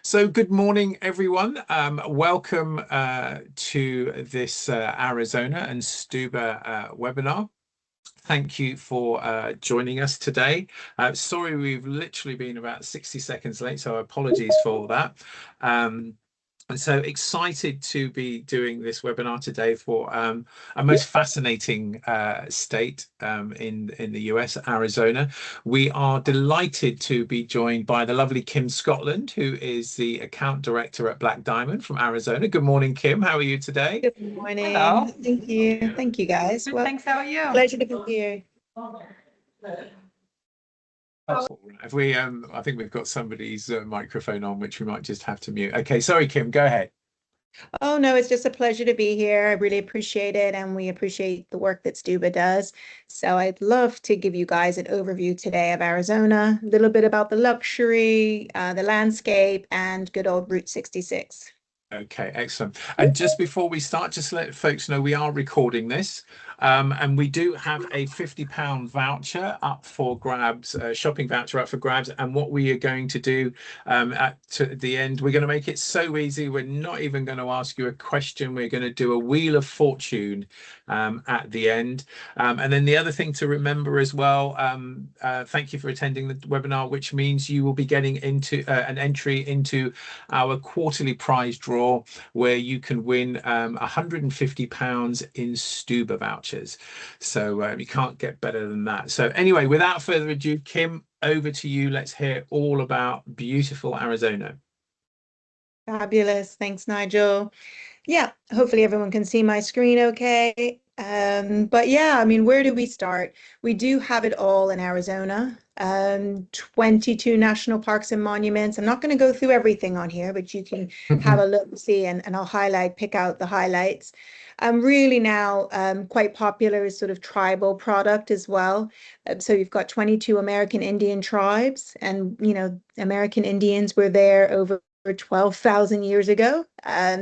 So good morning, everyone. Welcome to this Arizona and Stuba webinar. Thank you for joining us today. Sorry, we've literally been about 60 seconds late, so apologies for that. And so excited to be doing this webinar today for a most fascinating state in the US, Arizona. We are delighted to be joined by the lovely Kim Scotland, who is the account director at Black Diamond from Arizona. Good morning, Kim. How are you today? Good morning. Hello. Thank you. Thank you, guys. Good, Well, thanks. How are you? pleasure to be here. If we, I think we've got somebody's microphone on, which we might just have to mute. Okay, sorry, Kim, go ahead. Oh, no, it's just a pleasure to be here. I really appreciate it, and we appreciate the work that Stuba does. So I'd love to give you guys an overview today of Arizona, a little bit about the luxury, the landscape, and good old Route 66. Okay, excellent. And just before we start, just to let folks know we are recording this, and we do have a £50 voucher up for grabs, shopping voucher up for grabs. And what we are going to do at the end, we're going to make it so easy. We're not even going to ask you a question. We're going to do a Wheel of Fortune at the end. And then the other thing to remember as well, thank you for attending the webinar, which means you will be getting into an entry into our quarterly prize draw, where you can win £150 in Stuba vouchers. So you can't get better than that. So anyway, without further ado, Kim, over to you. Let's hear all about beautiful Arizona. Fabulous. Thanks, Nigel. Yeah, hopefully everyone can see my screen okay. But yeah, I mean, where do we start? We do have it all in Arizona. 22 national parks and monuments. I'm not going to go through everything on here, but you can have a look, see, and I'll pick out the highlights. Really now quite popular is sort of tribal product as well. So you've got 22 American Indian tribes, and American Indians were there over 12,000 years ago.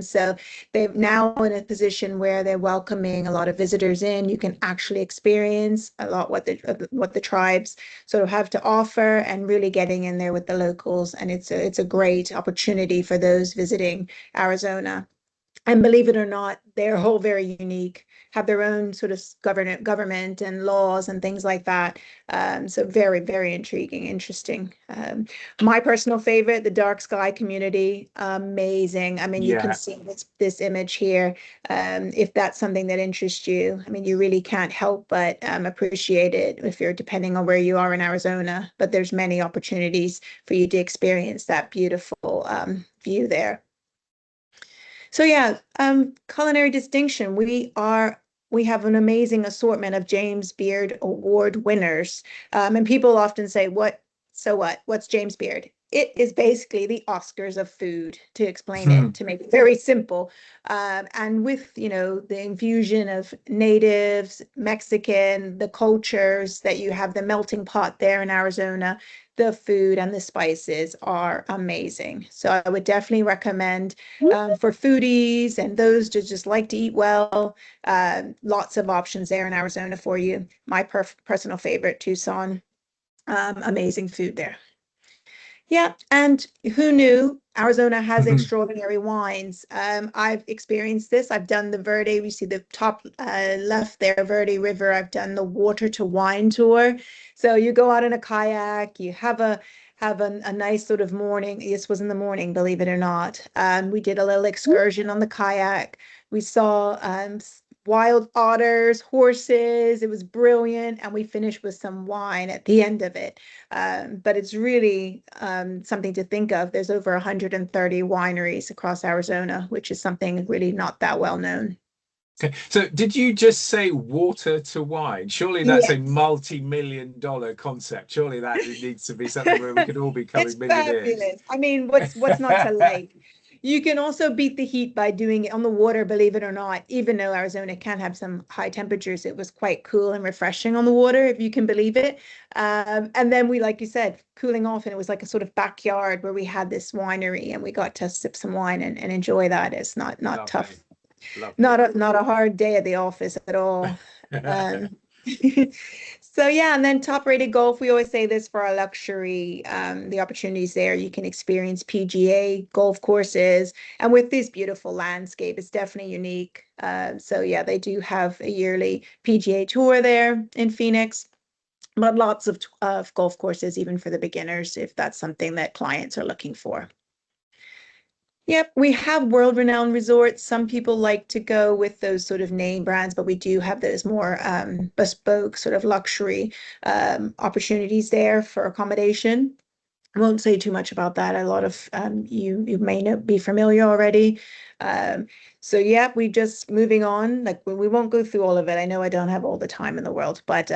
So they're now in a position where they're welcoming a lot of visitors in. You can actually experience a lot what the tribes sort of have to offer, and really getting in there with the locals. And it's a great opportunity for those visiting Arizona. And believe it or not, they're all very unique, have their own sort of government and laws and things like that. So very, very intriguing, interesting. My personal favorite, the dark sky community, amazing. I mean, you can see this image here. If that's something that interests you, I mean, you really can't help but appreciate it if you're depending on where you are in Arizona. But there's many opportunities for you to experience that beautiful view there. So yeah, culinary distinction. We have an amazing assortment of James Beard Award winners. And people often say, what's James Beard? It is basically the Oscars of food, to explain it, to make it very simple. And with, the infusion of natives, Mexican, the cultures that you have, the melting pot there in Arizona, the food and the spices are amazing. So I would definitely recommend for foodies and those who just like to eat well, lots of options there in Arizona for you. My personal favorite, Tucson, amazing food there. Yeah, and who knew Arizona has extraordinary wines? I've experienced this. I've done the Verde. We see the top left there, Verde River. I've done the water to wine tour. So you go out in a kayak, you have a nice sort of morning. This was in the morning, believe it or not. We did a little excursion on the kayak. We saw wild otters, horses. It was brilliant. And we finished with some wine at the end of it. But it's really something to think of. There's over 130 wineries across Arizona, which is something really not that well known. Okay, so did you just say water to wine? Surely that's a multi-million-dollar concept. Surely that needs to be something where we could all become millionaires. Fabulous. I mean, what's not to like? You can also beat the heat by doing it on the water, believe it or not. Even though Arizona can have some high temperatures, it was quite cool and refreshing on the water, if you can believe it. And then we, like you said, cooling off, and it was like a sort of backyard where we had this winery, and we got to sip some wine and enjoy that. It's not tough. Not a hard day at the office at all. So yeah, and then top rated golf, we always say this for our luxury, the opportunities there. You can experience PGA golf courses, and with this beautiful landscape, it's definitely unique. So yeah, they do have a yearly PGA tour there in Phoenix, but lots of golf courses, even for the beginners, if that's something that clients are looking for. Yep, we have world-renowned resorts. Some people like to go with those sort of name brands, but we do have those more bespoke sort of luxury opportunities there for accommodation. I won't say too much about that. A lot of you may not be familiar already. Um, so yeah, we just moving on. Like we won't go through all of it. I know I don't have all the time in the world, but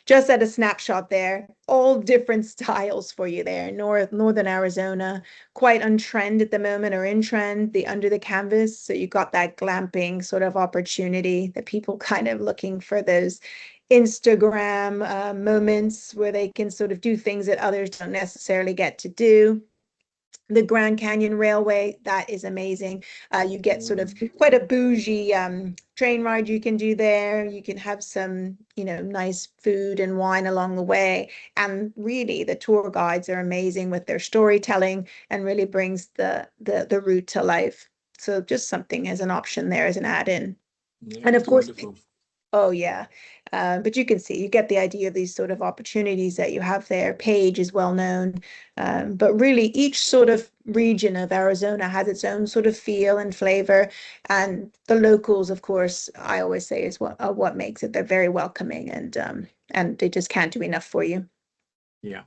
just at a snapshot there, all different styles for you there. Northern Arizona, quite on trend at the moment, or in trend, the under the canvas. So you got that glamping sort of opportunity that people kind of looking for those Instagram moments where they can sort of do things that others don't necessarily get to do. The Grand Canyon Railway, that is amazing. You get sort of quite a bougie train ride you can do there. You can have some, nice food and wine along the way. And really, the tour guides are amazing with their storytelling and really brings the route to life. So just something as an option there as an add-in. Yeah, And of it's course, wonderful. oh yeah. But you can see, you get the idea of these sort of opportunities that you have there. Page is well known. But really each sort of region of Arizona has its own sort of feel and flavor. And the locals, of course, I always say is what makes it. They're very welcoming and they just can't do enough for you. Yeah.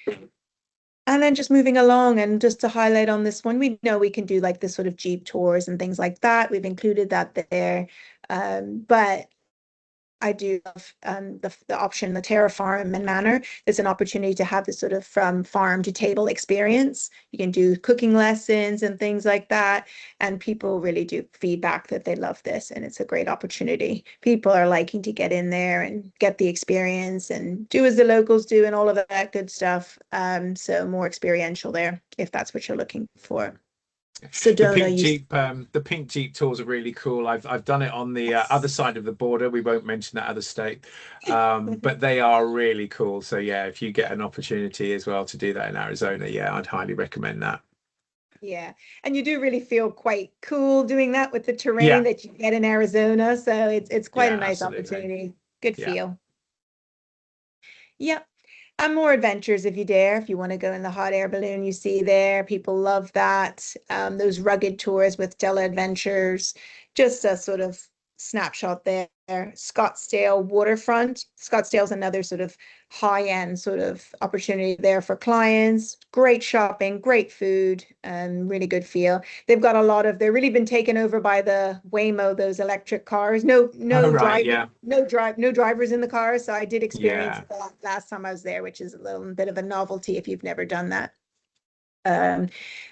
And then just moving along and just to highlight on this one, we know we can do like this sort of Jeep tours and things like that. We've included that there. But I do love the option, the Terra Farm and Manor. There's an opportunity to have this sort of from farm to table experience. You can do cooking lessons and things like that. And people really do feedback that they love this. And it's a great opportunity. People are liking to get in there and get the experience and do as the locals do and all of that good stuff. So more experiential there, if that's what you're looking for. Sedona, you The pink Jeep tours are really cool. I've done it on the other yes. side of the border. We won't mention that other state, but they are really cool. So yeah, if you get an opportunity as well to do that in Arizona, yeah, I'd highly recommend that. Yeah, and you do really feel quite cool doing that with the terrain Yeah, that you get in Arizona. So it's quite a yeah, nice absolutely. opportunity. Good Yeah. feel. Yep. And more adventures if you dare. If you want to go in the hot air balloon, you see there. People love that. Those rugged tours with Della Adventures. Just a sort of snapshot there. Scottsdale waterfront. Scottsdale's another sort of high-end sort of opportunity there for clients. Great shopping, great food, and really good feel. They've got a lot of, they've really been taken over by the Waymo, those electric cars. No, Oh, no right. driver, Yeah. no drivers in the car. So I did experience Yeah. that last time I was there, which is a little bit of a novelty if you've never done that. Um,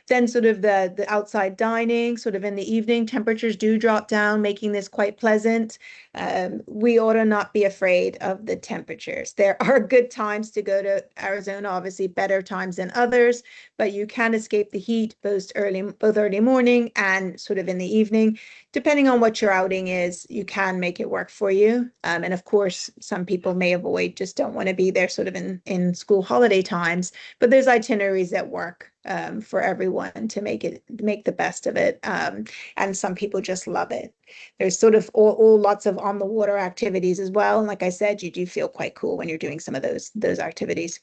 then sort of the outside dining, sort of in the evening, temperatures do drop down, making this quite pleasant. We ought to not be afraid of the temperatures. There are good times to go to Arizona, obviously better times than others, but you can escape the heat both early morning and sort of in the evening. Depending on what your outing is, you can make it work for you. And of course, some people may avoid, just don't want to be there sort of in school holiday times, but there's itineraries that work for everyone to make the best of it. And some people just love it. There's sort of all lots of on the water activities as well. And like I said, you do feel quite cool when you're doing some of those activities.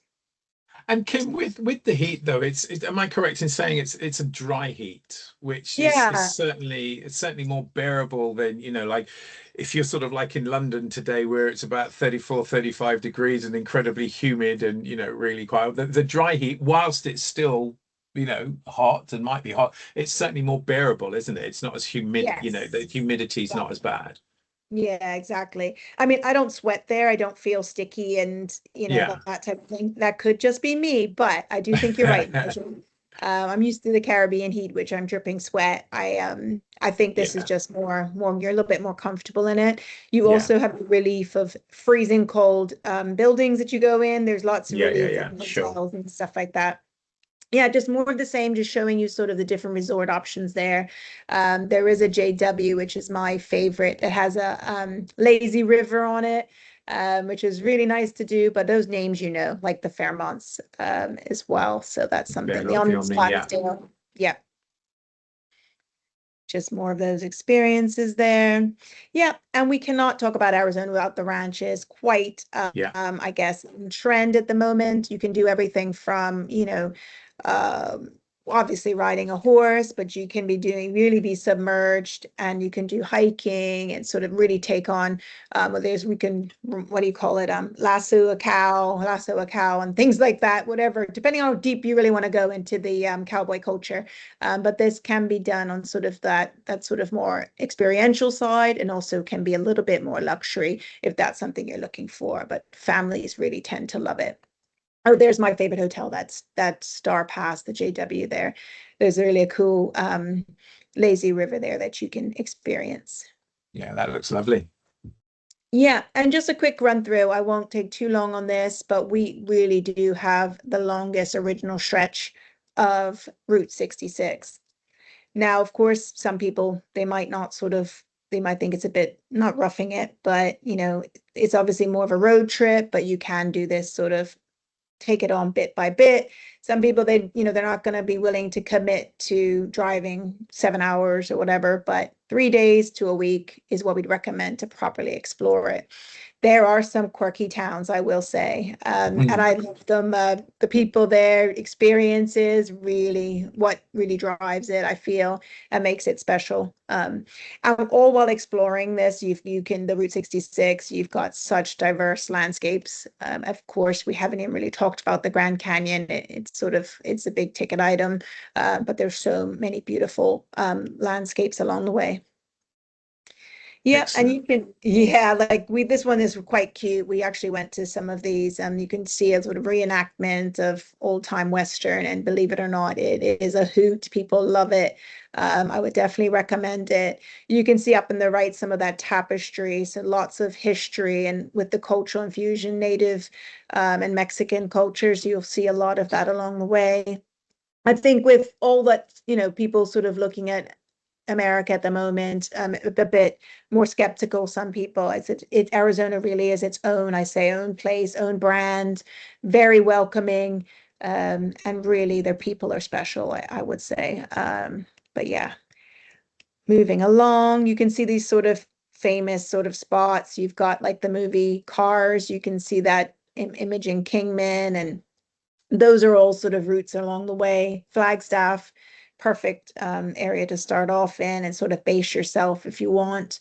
And Kim, with the heat though, am I correct in saying it's a dry heat, which is Yeah. certainly more bearable than, like if you're sort of like in London today where it's about 34, 35 degrees and incredibly humid and, really quite the dry heat, whilst it's still, hot and might be hot, it's certainly more bearable, isn't it? It's not as humid, the Yes. humidity's not as bad. Yeah, exactly. I mean, I don't sweat there. I don't feel sticky and, Yeah. that type of thing. That could just be me, but I do think you're right, Nigel. I'm used to the Caribbean heat, which I'm dripping sweat. I think this is Yeah. just more, you're a little bit more comfortable in it. You Yeah. also have the relief of freezing cold buildings that you go in. There's lots of Yeah. Yeah. relief in Yeah. Sure. hotels and stuff like that. Yeah, just more of the same, just showing you sort of the different resort options there. There is a JW, which is my favorite. It has a lazy river on it. which is really nice to do. But those names, like the Fairmonts as well. So that's Yeah, something. The not the Omni Omni, yeah. Scottsdale, yeah, just more of those experiences there. Yeah, and we cannot talk about Arizona without the ranches. Quite, Yeah. I guess, in trend at the moment. You can do everything from, um, obviously riding a horse, but you can really be submerged, and you can do hiking and sort of really take on, what do you call it? Lasso a cow, and things like that, whatever, depending on how deep you really want to go into the cowboy culture. But this can be done on sort of that sort of more experiential side, and also can be a little bit more luxury if that's something you're looking for. But families really tend to love it. Oh, there's my favorite hotel. That's that Star Pass, the JW there. There's really a cool lazy river there that you can experience. Yeah, that looks lovely. Yeah, and just a quick run through. I won't take too long on this, but we really do have the longest original stretch of Route 66. Now, of course, some people, they might think it's a bit not roughing it, but it's obviously more of a road trip, but you can do this sort of take it on bit by bit. Some people, they're not going to be willing to commit to driving 7 hours or whatever, but 3 days to a week is what we'd recommend to properly explore it. There are some quirky towns, I will say, and I love them. The people there, experiences, really what really drives it, I feel, and makes it special. And all while exploring this, the Route 66, you've got such diverse landscapes. Of course, we haven't even really talked about the Grand Canyon. It's a big ticket item, but there's so many beautiful landscapes along the way. Yeah, and Excellent. you can, like this one is quite cute. We actually went to some of these, and you can see a sort of reenactment of old time Western, and believe it or not, it is a hoot. People love it. I would definitely recommend it. You can see up in the right some of that tapestry, so lots of history, and with the cultural infusion, native and Mexican cultures, you'll see a lot of that along the way. I think with all that, people sort of looking at America at the moment, a bit more skeptical. Some people, Arizona really is its own, I say, own place, own brand, very welcoming, and really their people are special, I would say. But yeah, moving along, you can see these sort of famous sort of spots. You've got like the movie Cars. You can see that Imogen Kingman, and those are all sort of routes along the way. Flagstaff, perfect area to start off in and sort of base yourself if you want.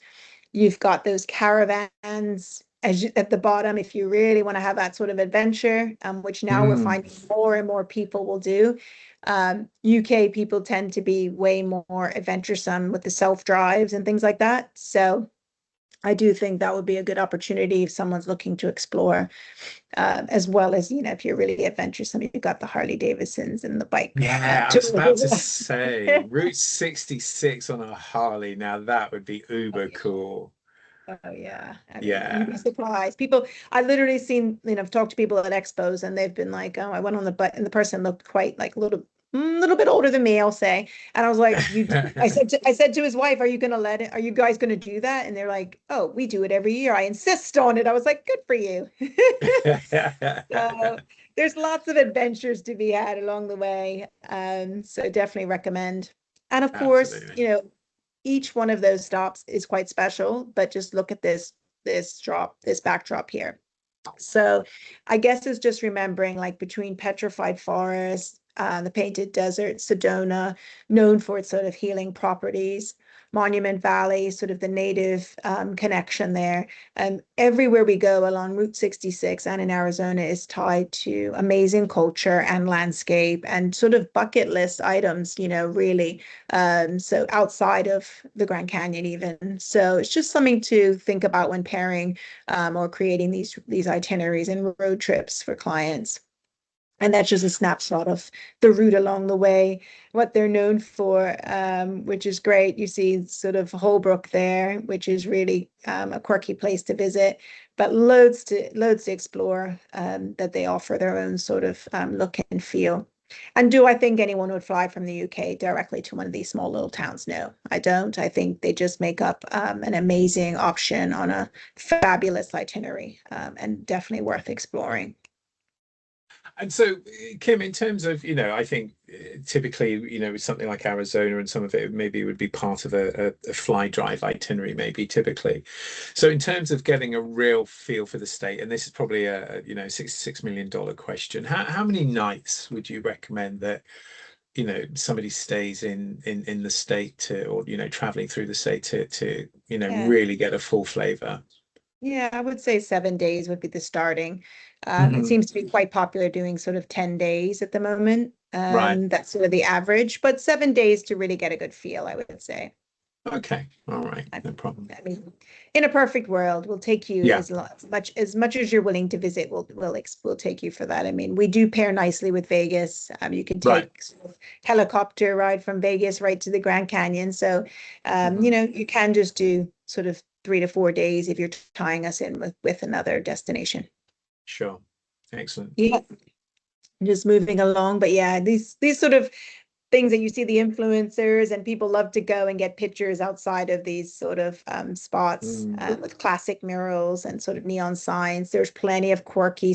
You've got those caravans at the bottom if you really want to have that sort of adventure, which now we're Mm. finding more and more people will do. UK people tend to be way more adventuresome with the self drives and things like that. So I do think that would be a good opportunity if someone's looking to explore, as well as, if you're really adventuresome, you've got the Harley Davidsons and the bike Yeah, I was about to tours. say Route 66 on a Harley. Now that would be uber cool. Oh yeah, I mean, you'd be Yeah. surprised. People, I literally seen, I've talked to people at expos, and they've been like, "Oh, I went on the butt," and the person looked quite like a little bit older than me, I'll say. And I was like, I said to his wife, "Are you gonna let it? Are you guys gonna do that?" And they're like, "Oh, we do it every year. I insist on it." I was like, "Good for you." So there's lots of adventures to be had along the way. So definitely recommend. And of course, Absolutely. each one of those stops is quite special, but just look at this backdrop here. So I guess it's just remembering, like, between Petrified Forest, the Painted Desert, Sedona, known for its sort of healing properties, Monument Valley, sort of the native connection there. And everywhere we go along Route 66 and in Arizona is tied to amazing culture and landscape and sort of bucket list items, really. So outside of the Grand Canyon even. So it's just something to think about when pairing or creating these itineraries and road trips for clients. And that's just a snapshot of the route along the way, what they're known for, which is great. You see sort of Holbrook there, which is really a quirky place to visit, but loads to explore, that they offer their own sort of look and feel. And do I think anyone would fly from the UK directly to one of these small little towns? No, I don't. I think they just make up an amazing option on a fabulous itinerary, and definitely worth exploring. And so, Kim, in terms of, I think typically, something like Arizona and some of it maybe would be part of a fly drive itinerary, maybe typically. So, in terms of getting a real feel for the state, and this is probably a, $66 million question, how many nights would you recommend that, somebody stays in the state to, or, traveling through the state to, Yeah. really get a full flavor? Yeah, I would say 7 days would be the starting. It Hmm. seems to be quite popular doing sort of 10 days at the moment. Right. That's sort of the average, but 7 days to really get a good feel, I would say. Okay. All right. I, No problem. I mean, in a perfect world, we'll take you Yeah. as much as you're willing to visit. We'll take you for that. I mean, we do pair nicely with Vegas. You can Right. take sort of helicopter ride from Vegas right to the Grand Canyon. So, Hmm. you can just do sort of 3 to 4 days if you're tying us in with another destination. Sure. Excellent. Yeah, just moving along. But yeah, these sort of things that you see the influencers and people love to go and get pictures outside of these sort of spots Mm. with classic murals and sort of neon signs. There's plenty of quirky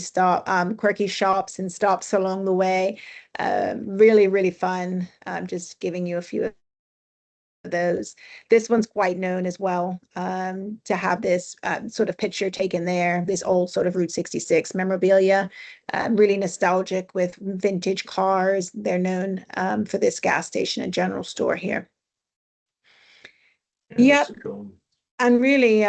shops and stops along the way. Really, really fun. Just giving you a few of those. This one's quite known as well, to have this sort of picture taken there, this old sort of Route 66 memorabilia, really nostalgic with vintage cars. They're known for this gas station and general store here. Yeah, that's Yep. cool. And really,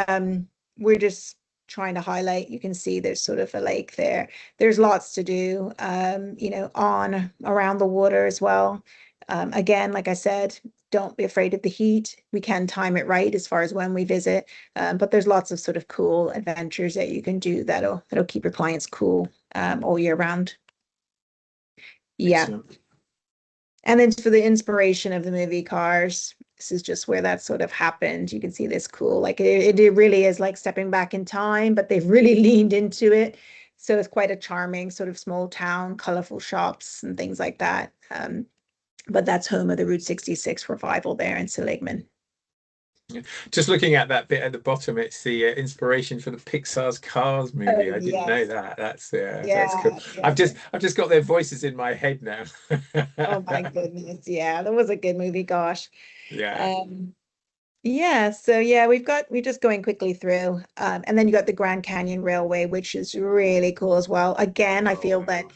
we're just trying to highlight, you can see there's sort of a lake there. There's lots to do, on around the water as well. Again, like I said, don't be afraid of the heat. We can time it right as far as when we visit. But there's lots of sort of cool adventures that you can do that'll keep your clients cool, all year round. Yeah. Excellent. And then for the inspiration of the movie Cars, this is just where that sort of happened. You can see this cool, like it really is like stepping back in time, but they've really leaned into it. So it's quite a charming sort of small town, colorful shops and things like that. But that's home of the Route 66 revival there in Seligman. Yeah. Just looking at that bit at the bottom, it's the inspiration for the Pixar's Cars movie. Oh, I didn't know yes. that. That's cool. Yeah, I've yeah. just I've just got their voices in my head now. Oh my goodness. Yeah, that was a good movie. Gosh. Yeah. Um, Yeah, so yeah, we're just going quickly through. And then you got the Grand Canyon Railway, which is really cool as well. Again, I Oh, feel that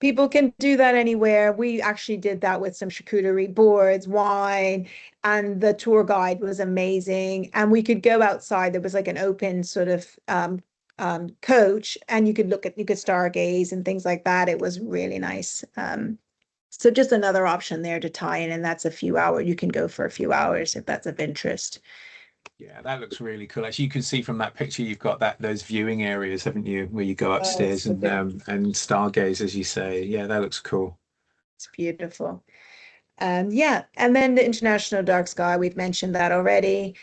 people can do that anywhere. We actually did that with some charcuterie boards, wine, and the tour guide was amazing. And we could go outside. There was like an open sort of coach, and you could stargaze and things like that. It was really nice. So just another option there to tie in, and that's a few hours. You can go for a few hours if that's of interest. yeah, that looks really cool. Actually, you can see from that picture you've got those viewing areas, haven't you, where you go Oh, upstairs and stargaze, as you say. Yeah, that looks cool. it's beautiful. Yeah, and then the International Dark Sky, we've mentioned that already.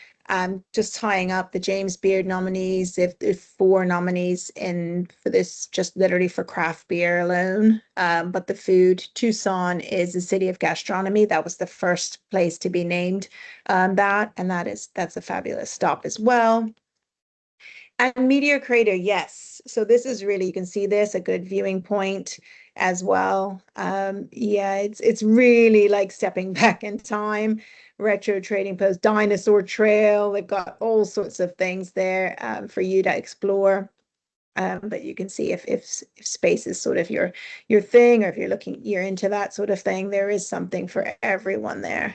Just tying up the James Beard nominees, if four nominees in for this, just literally for craft beer alone. But the food, Tucson is a city of gastronomy. That was the first place to be named, and that's a fabulous stop as well. And Meteor Crater, yes. So this is really, you can see this, a good viewing point as well. Yeah, it's really like stepping back in time. Retro Trading Post, Dinosaur Trail. They've got all sorts of things there, for you to explore. But you can see if space is sort of your thing, or if you're into that sort of thing, there is something for everyone there.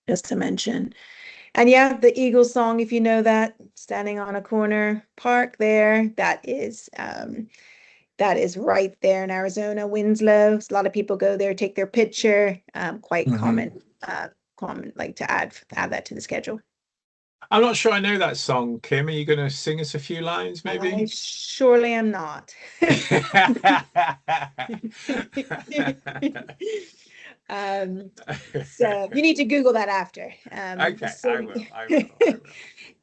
Just to mention. And yeah, the Eagle song, if you know that, standing on a corner park there, that is right there in Arizona, Winslow. A lot of people go there, take their picture. Quite Hmm. common, like to add that to the schedule. I'm not sure I know that song, Kim. Are you going to sing us a few lines, I maybe? surely am not. Um, so you need to Google that after. Okay, I will. I will. I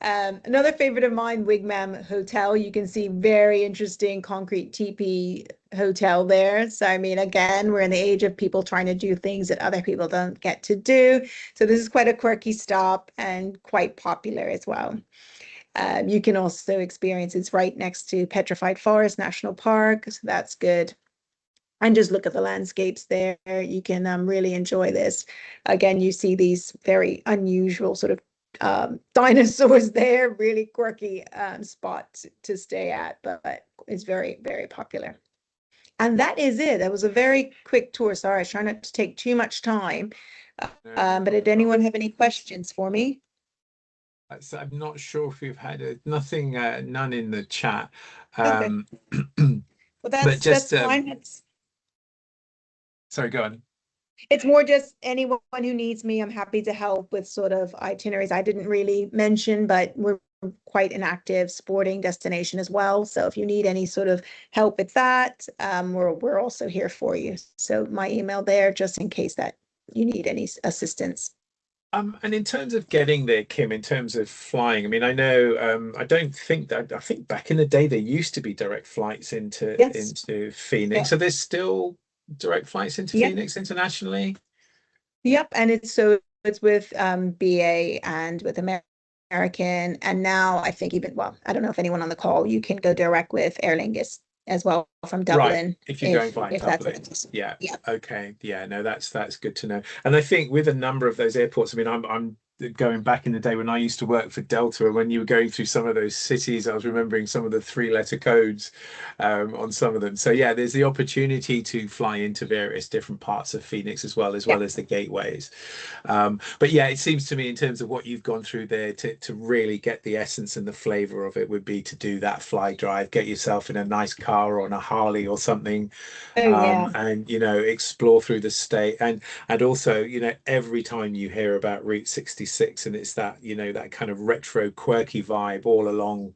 will. Another favorite of mine, Wigwam Hotel. You can see very interesting concrete teepee hotel there. So, I mean, again, we're in the age of people trying to do things that other people don't get to do. So this is quite a quirky stop and quite popular as well. You can also experience it's right next to Petrified Forest National Park, so that's good. And just look at the landscapes there. You can really enjoy this. Again, you see these very unusual sort of dinosaurs there, really quirky spot to stay at, but it's very, very popular. And that is it. That was a very quick tour. Sorry, I was trying not to take too much time. But did anyone have any questions for me? So I'm not sure if we've had nothing, none in the chat. Okay. Well, But just, that's fine. sorry, go on. It's more just anyone who needs me, I'm happy to help with sort of itineraries. I didn't really mention, but we're quite an active sporting destination as well. So if you need any sort of help with that, we're also here for you. So my email there, just in case that you need any assistance. And in terms of getting there, Kim, in terms of flying, I mean, I know, I don't think that, I think back in the day there used to be direct flights into Yes. Phoenix. Yeah. So there's still direct flights into Yep. Phoenix internationally? Yep. And it's with BA and with American. And now I think even, well, I don't know if anyone on the call, you can go direct with Aer Lingus as well from Right, Dublin. if you're going via If that's Dublin. it. Yeah. Yeah. Okay. Yeah, no, that's good to know. And I think with a number of those airports, I mean, I'm going back in the day when I used to work for Delta, and when you were going through some of those cities, I was remembering some of the three-letter codes on some of them. So yeah, there's the opportunity to fly into various different parts of Phoenix as Yeah. well as the gateways. But yeah, it seems to me in terms of what you've gone through there to really get the essence and the flavor of it would be to do that fly drive, get yourself in a nice car or on a Harley or something, Oh yeah. and explore through the state. And also, every time you hear about Route 66 and it's that, that kind of retro quirky vibe all along,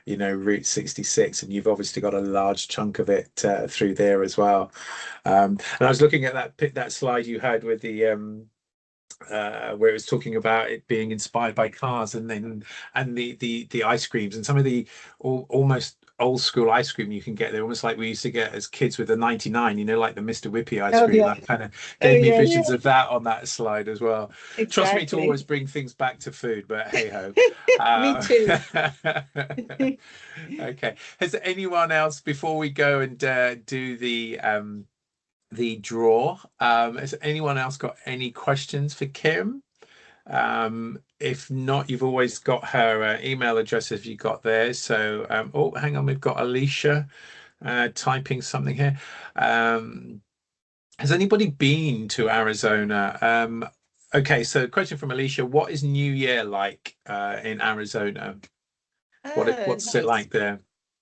Route 66, and you've obviously got a large chunk of it through there as well. And I was looking at that slide you had with the where it was talking about it being inspired by cars, and then the ice creams and some of the almost old school ice cream you can get there, almost like we used to get as kids with the 99, like the Mr. Whippy ice Oh cream. yeah. That kind of Oh gave me yeah. visions of that on that slide as well. Trust me to Exactly. always bring things back to food, but hey ho. Me too. Okay. Has anyone else, before we go and do the draw, has anyone else got any questions for Kim? If not, you've always got her email address if you got theirs. So, oh, hang on, we've got Alicia typing something here. Has anybody been to Arizona? Okay, so question from Alicia: what is New Year like in Arizona? Oh, What's it nice. like there?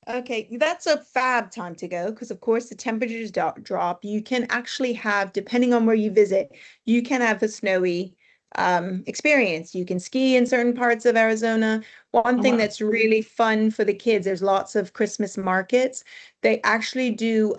Okay, that's a fab time to go because, of course, the temperatures drop. You can actually have, depending on where you visit, you can have a snowy experience. You can ski in certain parts of Arizona. One Oh thing wow. that's really fun for the kids, there's lots of Christmas markets. They actually do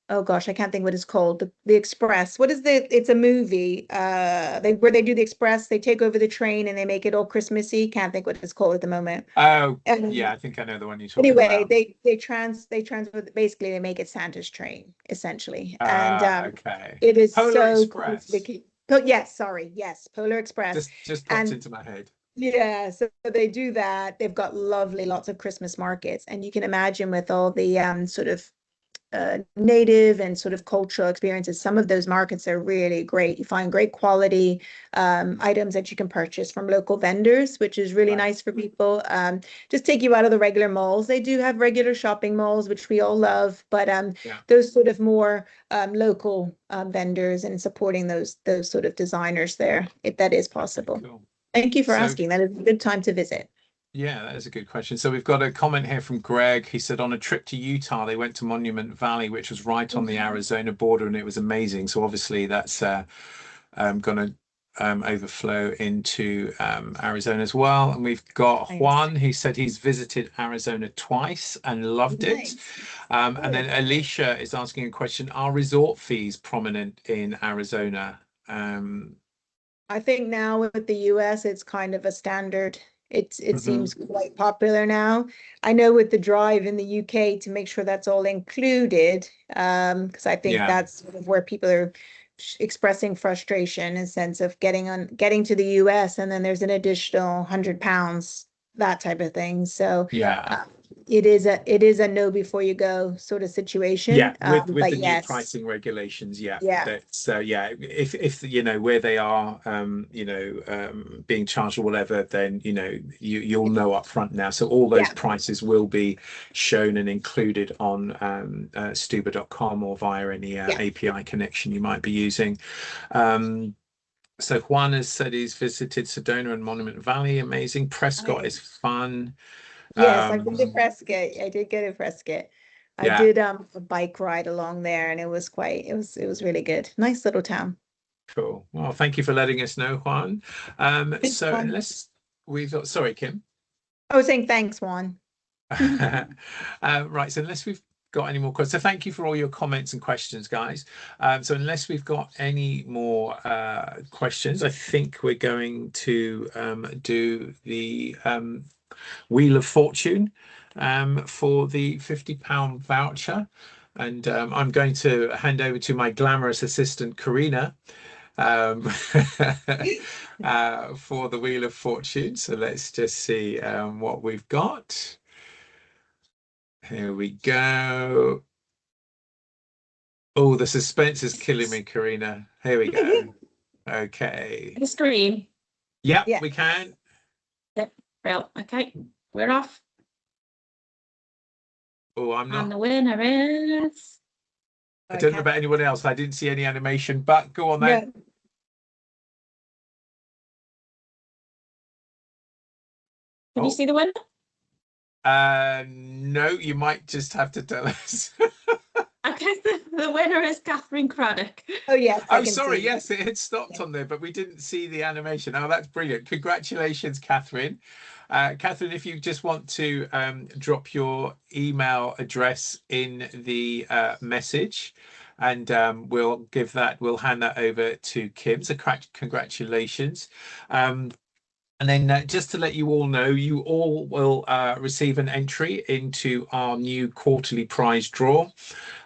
oh gosh, I can't think what it's called. The Express. What is it's a movie. Where they do the Express, they take over the train and they make it all Christmassy. Can't think what it's called at the moment. Oh yeah, Um, I think I know the one you're talking Anyway, about. they transfer, basically they make it Santa's train essentially, and Okay. it is Polar so cool for the Express. kids. But yes, sorry, yes, Polar Express, Just popped and into my head. yeah, so they do that. They've got lots of Christmas markets, and you can imagine with all the sort of native and sort of cultural experiences. Some of those markets are really great. You find great quality items that you can purchase from local vendors, which is really Right. nice for people. Just take you out of the regular malls. They do have regular shopping malls, which we all love, but Yeah. those sort of more local vendors and supporting those sort of designers there, if that is Okay, possible. cool. Thank you for So asking. That is a good time to visit. yeah, that is a good question. So we've got a comment here from Greg. He said on a trip to Utah, they went to Monument Valley, which was right on the Mhm. Arizona border, and it was amazing. So obviously that's going to overflow into Arizona as well. And we've got Nice. Juan, who said he's visited Arizona twice and loved it. Nice. And then Good. Alicia is asking a question: are resort fees prominent in Arizona? I think now with the US, it's kind of a standard. It Mhm. seems quite popular now. I know with the drive in the UK to make sure that's all included, because I think Yeah. that's sort of where people are expressing frustration in a sense of getting to the US, and then there's an additional £100, that type of thing. So Yeah. it is a no before you go sort of situation. Yeah, with But the new yes, pricing regulations, yeah, yeah, that's yeah. If you know where they are, being charged or whatever, then you'll know up front now. So all those yeah, prices will be shown and included on Stuba.com or via any yeah. API connection you might be using. So Juan has said he's visited Sedona and Monument Valley. Amazing. Prescott is fun. Yes, I've been to Um, Prescott. I did go to Prescott. I yeah. did a bike ride along there, and it was really good. Nice little town. Cool. Well, thank you for letting us know, Juan. So unless we've got, sorry, Kim. I was saying thanks, Juan. Right. So unless we've got any more questions, so thank you for all your comments and questions, guys. So unless we've got any more questions, I think we're going to do the Wheel of Fortune for the £50 voucher. And I'm going to hand over to my glamorous assistant, Karina, for the Wheel of Fortune. So let's just see what we've got. Here we go. Oh, the suspense is killing me, Karina. Here we go. Okay. The screen. Yep, Yeah. we can. Yep. Well, okay. We're off. Oh, I'm And the not. winner is. I don't know about anyone else. I didn't see any animation, but go on then. No. Can Oh. you see the winner? No, you might just have to tell us. Okay, the winner is Catherine Craddock. Oh yes, I Oh, can sorry. see. Yes, it had stopped on there, but we didn't see the animation. Oh, that's brilliant. Congratulations, Catherine. Catherine, if you just want to drop your email address in the message, and we'll hand that over to Kim. So congratulations. And then just to let you all know, you all will receive an entry into our new quarterly prize draw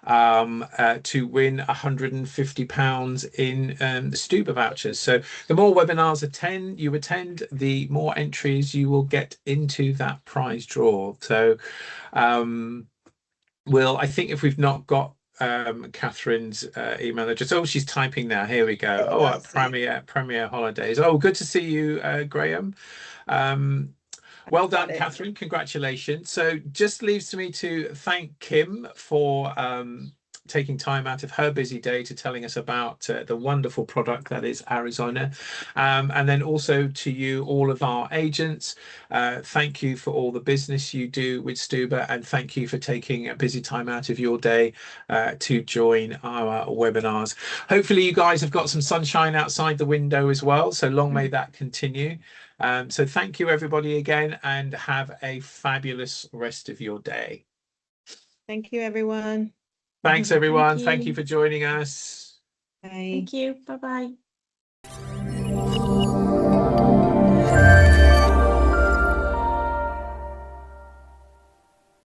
to win £150 in Stuba vouchers. So the more webinars you attend, the more entries you will get into that prize draw. So I think if we've not got Catherine's email address. Oh, she's typing now. Here we go. Oh, Premier Holidays. Oh, good to see you, Graham. Well done, Catherine. Congratulations. So just leaves to me to thank Kim for taking time out of her busy day to telling us about the wonderful product that is Arizona. And then also to you, all of our agents, thank you for all the business you do with Stuba, and thank you for taking a busy time out of your day to join our webinars. Hopefully you guys have got some sunshine outside the window as well, so long may that continue. So thank you everybody again, and have a fabulous rest of your day. Thank you, everyone. Thanks everyone. Thank you for joining us. Bye. Thank you. Bye-bye.